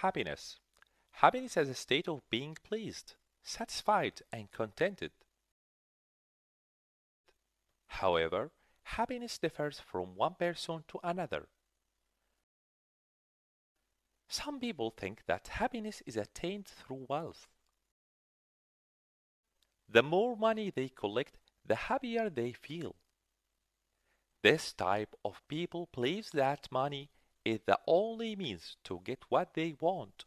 Happiness. Happiness is a state of being pleased, satisfied, and contented. However, happiness differs from one person to another. Some people think that happiness is attained through wealth. The more money they collect, the happier they feel. This type of people believes that money is the only means to get what they want.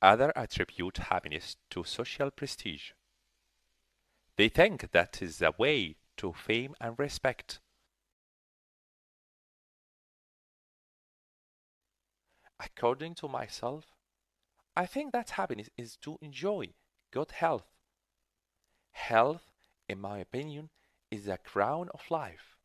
Others attribute happiness to social prestige. They think that is the way to fame and respect. According to myself, I think that happiness is to enjoy good health. Health, in my opinion, is the crown of life.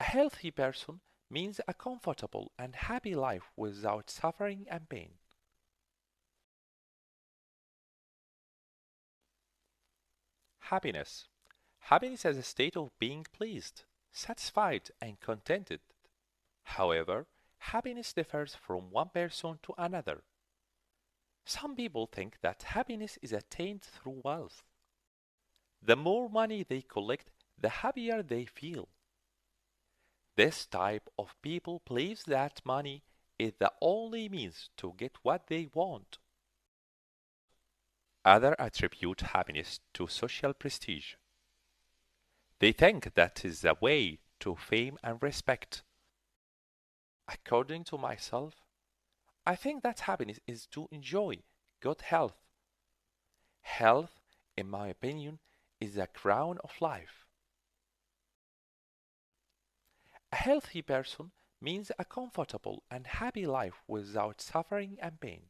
A healthy person means a comfortable and happy life without suffering and pain. Happiness. Happiness is a state of being pleased, satisfied, and contented. However, happiness differs from one person to another. Some people think that happiness is attained through wealth. The more money they collect, the happier they feel. This type of people believes that money is the only means to get what they want. Others attribute happiness to social prestige. They think that is the way to fame and respect. According to myself, I think that happiness is to enjoy good health. Health, in my opinion, is the crown of life. A healthy person means a comfortable and happy life without suffering and pain.